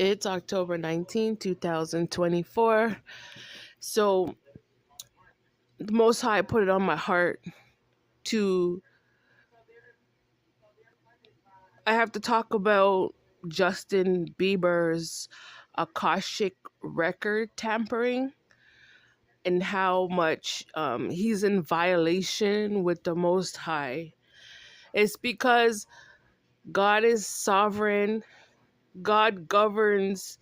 It's October 19th, 2024. So the Most High put it on my heart to, I have to talk about Justin Bieber's Akashic record tampering and how much he's in violation with the Most High. It's because God is sovereign, God governs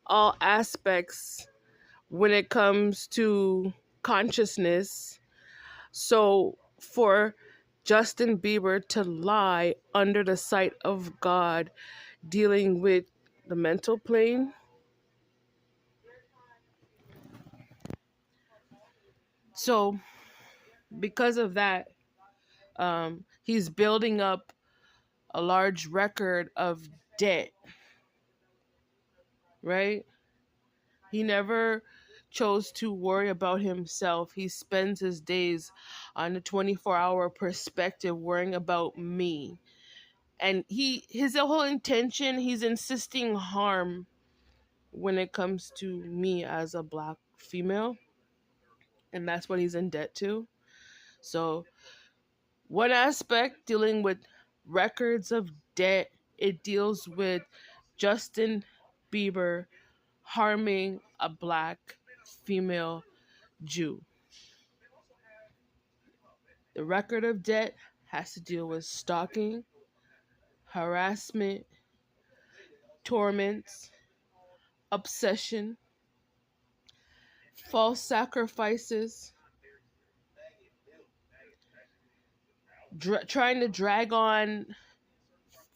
all aspects when it comes to consciousness. So for Justin Bieber to lie under the sight of God, dealing with the mental plane, so because of that, he's building up a large record of debt, right? He never chose to worry about himself. He spends his days on a 24-hour perspective worrying about me. And his whole intention, he's insisting harm when it comes to me as a black female. And that's what he's in debt to. So one aspect dealing with records of debt, it deals with Justin Bieber harming a black female Jew. The record of debt has to deal with stalking, harassment, torments, obsession, false sacrifices, trying to drag on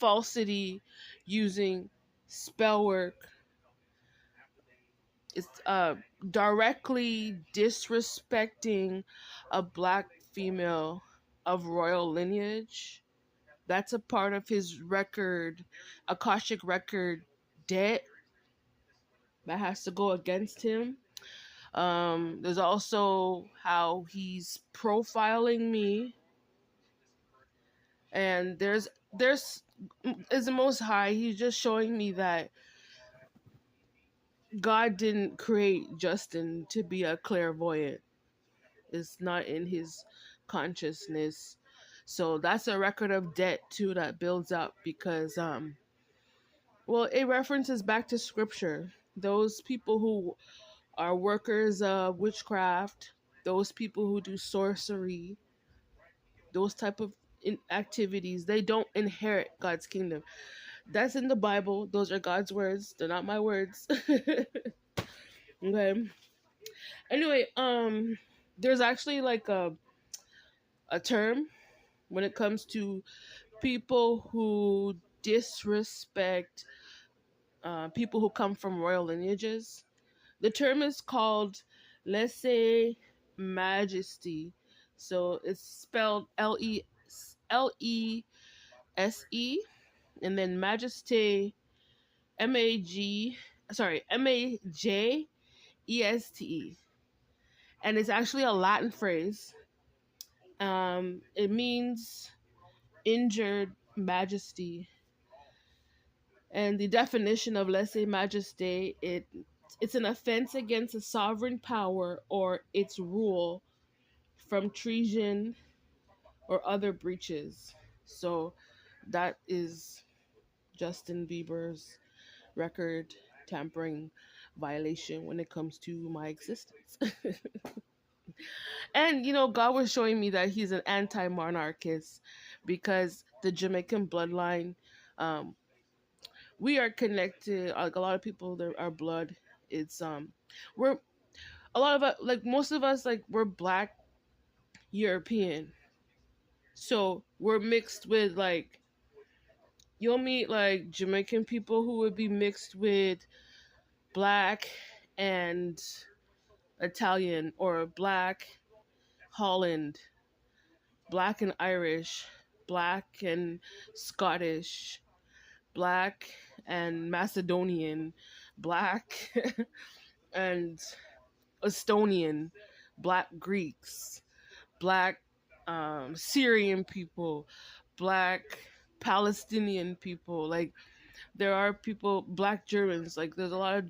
falsity using spell work. It's directly disrespecting a black female of royal lineage. That's a part of his record, Akashic record debt that has to go against him. There's also how he's profiling me, and there's is the Most High. He's just showing me that God didn't create Justin to be a clairvoyant. It's not in his consciousness. So that's a record of debt too that builds up because well, it references back to scripture. Those people who are workers of witchcraft, those people who do sorcery, those type of activities, they don't inherit God's kingdom. That's in the Bible. Those are God's words. They're not my words. Okay. Anyway, there's actually like a term when it comes to people who disrespect people who come from royal lineages. The term is called lese majesty. So it's spelled Lese, and then majesty, Majeste, and it's actually a Latin phrase. It means injured majesty, and the definition of lese majesty, it's an offense against a sovereign power or its rule from treason or other breaches. So that is Justin Bieber's record tampering violation when it comes to my existence. And God was showing me that he's an anti-monarchist because the Jamaican bloodline, we are connected. Like a lot of people, our blood, it's we're a lot of us, like most of us, like we're black European, so we're mixed with, like, you'll meet like Jamaican people who would be mixed with black and Italian, or black Holland, black and Irish, black and Scottish, black and Macedonian, black and Estonian, black Greeks, black Syrian people, black Palestinian people. Like, There are people, black Germans, like there's a lot of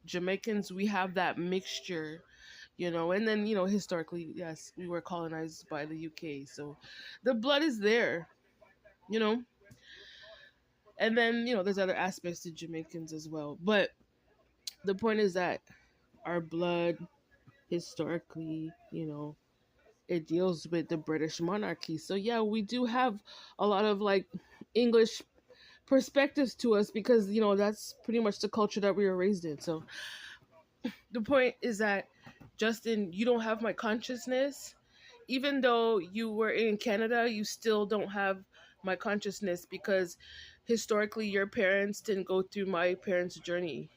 Jamaicans, we have that mixture, and then, historically, yes, we were colonized by the UK. So the blood is there, you know. And then, there's other aspects to Jamaicans as well. But the point is that our blood historically, it deals with the British monarchy. So yeah, we do have a lot of like English perspectives to us because, that's pretty much the culture that we were raised in. So the point is that, Justin, you don't have my consciousness. Even though you were in Canada, you still don't have my consciousness because historically your parents didn't go through my parents' journey.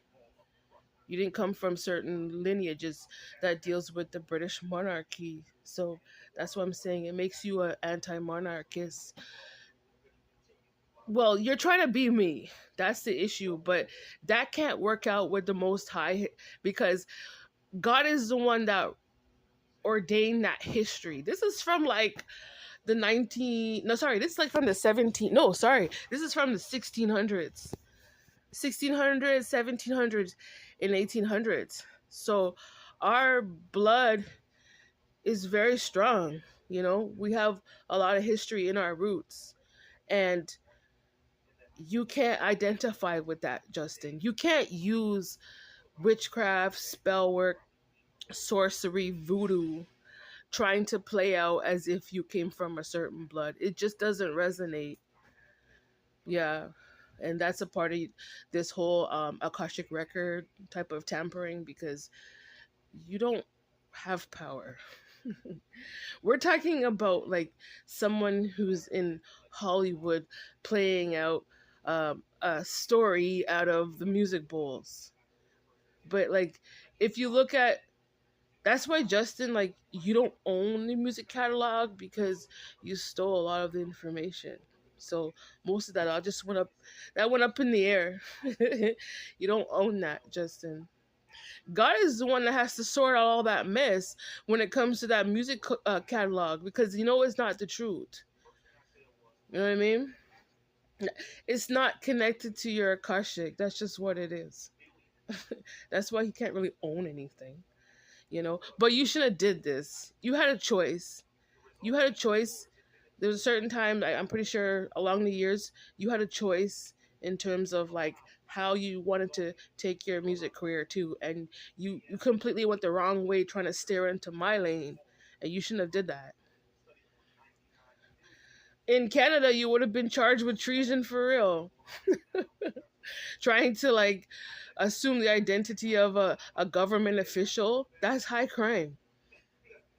You didn't come from certain lineages that deals with the British monarchy. So that's what I'm saying. It makes you an anti-monarchist. Well, you're trying to be me. That's the issue. But that can't work out with the Most High because God is the one that ordained that history. This is from like the 19, no, sorry, this is like from the 17, no, sorry, this is from the 1600s, 1600s, 1700s, and 1800s. So our blood is very strong. We have a lot of history in our roots, and you can't identify with that, Justin. You can't use witchcraft, spell work, sorcery, voodoo, trying to play out as if you came from a certain blood. It just doesn't resonate. Yeah. And that's a part of this whole Akashic record type of tampering because you don't have power. We're talking about like someone who's in Hollywood playing out a story out of the music bowls. But like, if you look at, that's why, Justin, like, you don't own the music catalog because you stole a lot of the information. So most of that all just went up. That went up in the air. You don't own that, Justin. God is the one that has to sort out all that mess when it comes to that music catalog because it's not the truth. You know what I mean? It's not connected to your Akashic. That's just what it is. That's why he can't really own anything. But you should have did this. You had a choice. You had a choice. There was a certain time, I'm pretty sure along the years, you had a choice in terms of like how you wanted to take your music career too, and you completely went the wrong way trying to steer into my lane, and you shouldn't have did that. In Canada, you would have been charged with treason for real. Trying to like assume the identity of a government official, that's high crime.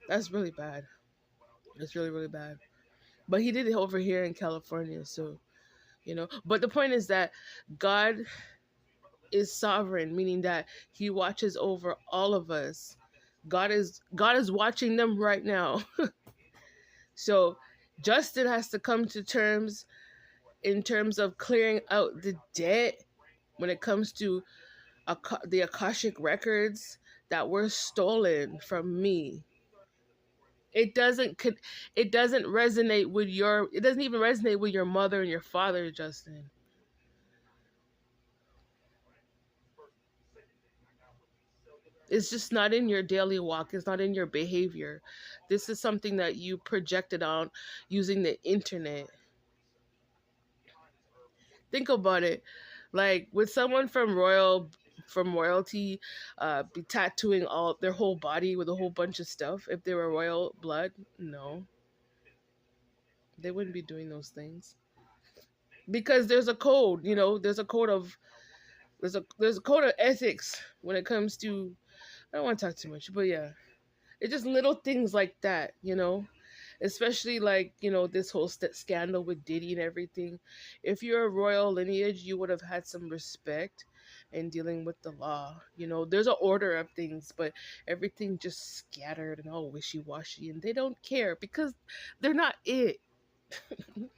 That's really bad. It's really, really bad. But he did it over here in California, so But the point is that God is sovereign, meaning that he watches over all of us. God is watching them right now. So Justin has to come to terms in terms of clearing out the debt when it comes to the Akashic records that were stolen from me. It doesn't it doesn't resonate with it doesn't even resonate with your mother and your father, Justin. It's just not in your daily walk. It's not in your behavior. This is something that you projected on using the internet. Think about it. Like, would someone from royalty be tattooing all their whole body with a whole bunch of stuff if they were royal blood? No. They wouldn't be doing those things. Because there's a code, there's a code of ethics when it comes to, I don't want to talk too much, but yeah. It's just little things like that. Especially like, this whole scandal with Diddy and everything. If you're a royal lineage, you would have had some respect in dealing with the law. There's an order of things, but everything just scattered and all wishy-washy, and they don't care because they're not it. And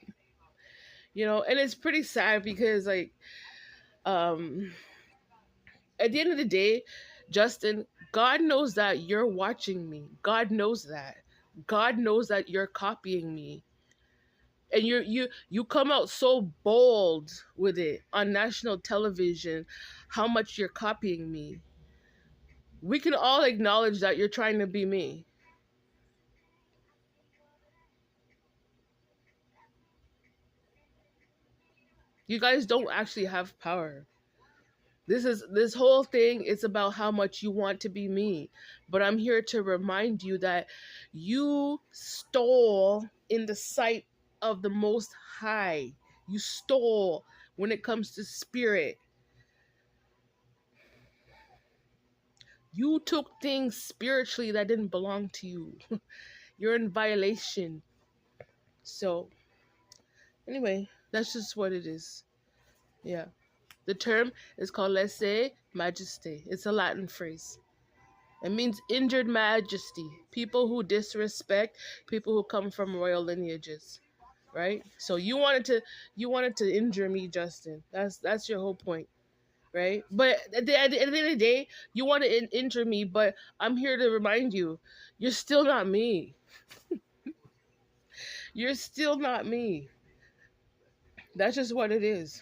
it's pretty sad because like at the end of the day, Justin, God knows that you're watching me. God knows that. God knows that you're copying me. and you come out so bold with it on national television, how much you're copying me. We can all acknowledge that you're trying to be me. You guys don't actually have power. This whole thing is about how much you want to be me. But I'm here to remind you that you stole in the sight of the Most High. You stole when it comes to spirit. You took things spiritually that didn't belong to you. You're in violation. So, anyway, that's just what it is. Yeah. The term is called lese majesty. It's a Latin phrase. It means injured majesty. People who disrespect people who come from royal lineages. Right? So you wanted to injure me, Justin. That's your whole point. Right? But at the end of the day, you want to injure me, but I'm here to remind you, you're still not me. You're still not me. That's just what it is.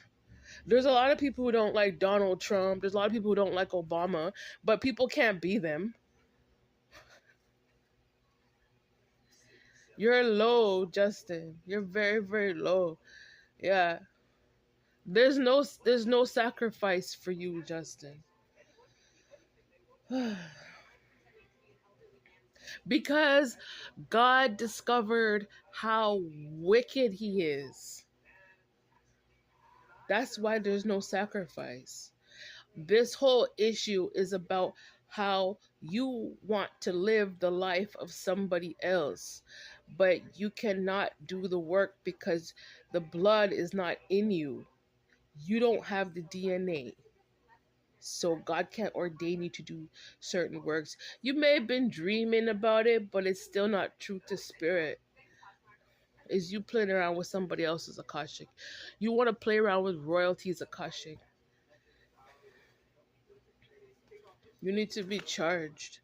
There's a lot of people who don't like Donald Trump. There's a lot of people who don't like Obama, but people can't be them. You're low, Justin. You're very, very low. Yeah. There's no sacrifice for you, Justin. Because God discovered how wicked he is. That's why there's no sacrifice. This whole issue is about how you want to live the life of somebody else, but you cannot do the work because the blood is not in you. You don't have the DNA. So God can't ordain you to do certain works. You may have been dreaming about it, but it's still not truth to spirit. Is you playing around with somebody else's Akashic. You want to play around with royalty's Akashic. You need to be charged.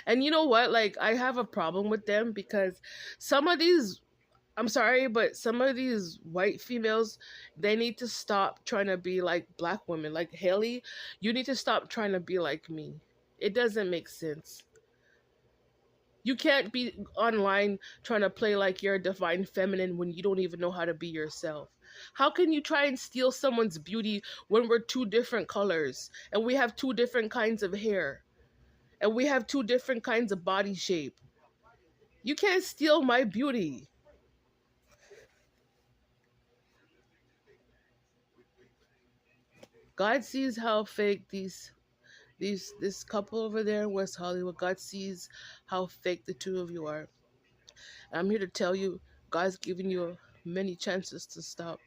And you know what? Like, I have a problem with them because some of these, I'm sorry, but some of these white females, they need to stop trying to be like black women. Like Hailey, you need to stop trying to be like me. It doesn't make sense. You can't be online trying to play like you're a divine feminine when you don't even know how to be yourself. How can you try and steal someone's beauty when we're two different colors and we have two different kinds of hair and we have two different kinds of body shape? You can't steal my beauty. God sees how fake this couple over there in West Hollywood. God sees how fake the two of you are. And I'm here to tell you, God's giving you many chances to stop.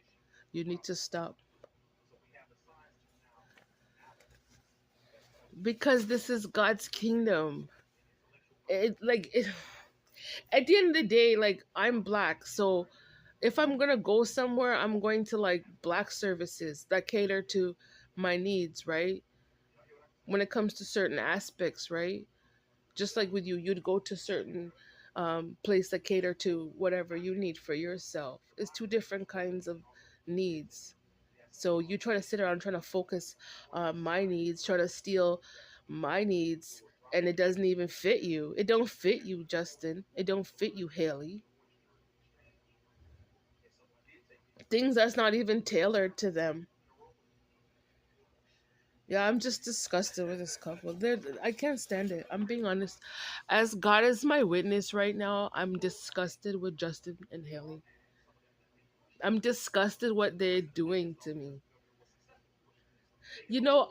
You need to stop. Because this is God's kingdom. At the end of the day, like, I'm black, so if I'm gonna go somewhere, I'm going to like black services that cater to my needs, right? When it comes to certain aspects, right? Just like with you, you'd go to certain place that cater to whatever you need for yourself. It's two different kinds of needs. So you try to sit around trying to focus on my needs, try to steal my needs, and it doesn't even fit you. It don't fit you, Justin. It don't fit you, Hailey. Things that's not even tailored to them. Yeah, I'm just disgusted with this couple. I can't stand it. I'm being honest. As God is my witness right now, I'm disgusted with Justin and Hailey. I'm disgusted what they're doing to me.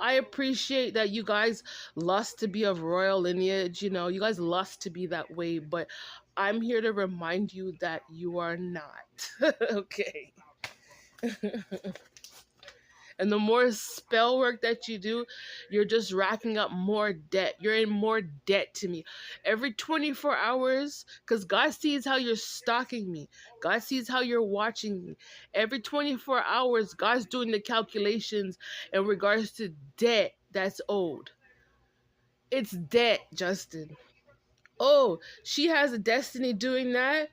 I appreciate that you guys lust to be of royal lineage. You guys lust to be that way, but I'm here to remind you that you are not. Okay. And the more spell work that you do, you're just racking up more debt. You're in more debt to me. Every 24 hours, because God sees how you're stalking me. God sees how you're watching me. Every 24 hours, God's doing the calculations in regards to debt that's owed. It's debt, Justin. Oh, she has a destiny doing that.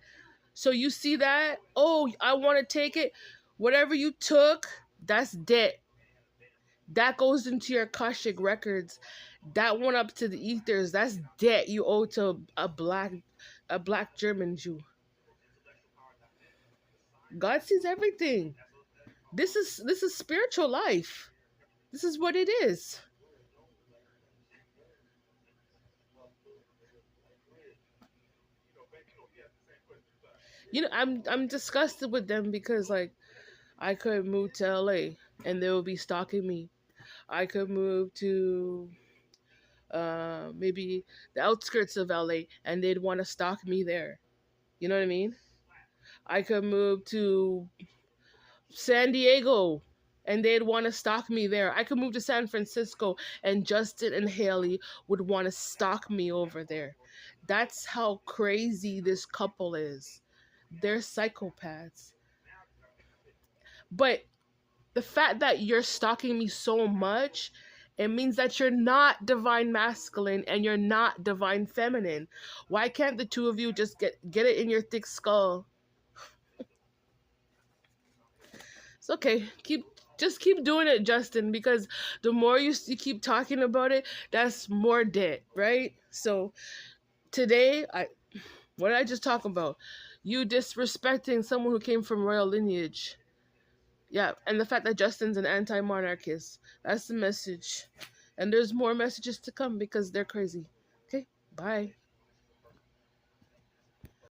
So you see that? Oh, I want to take it. Whatever you took, that's debt. That goes into your Akashic records. That went up to the ethers. That's debt you owe to a black German Jew. God sees everything. This is spiritual life. This is what it is. I'm disgusted with them because like I could move to LA and they will be stalking me. I could move to maybe the outskirts of LA and they'd want to stalk me there. You know what I mean? I could move to San Diego and they'd want to stalk me there. I could move to San Francisco and Justin and Hailey would want to stalk me over there. That's how crazy this couple is. They're psychopaths. But the fact that you're stalking me so much, it means that you're not divine masculine and you're not divine feminine. Why can't the two of you just get it in your thick skull? It's okay. Keep doing it, Justin, because the more you keep talking about it, that's more debt, right? So today, what did I just talk about? You disrespecting someone who came from royal lineage. Yeah, and the fact that Justin's an anti-monarchist. That's the message. And there's more messages to come because they're crazy. Okay, bye.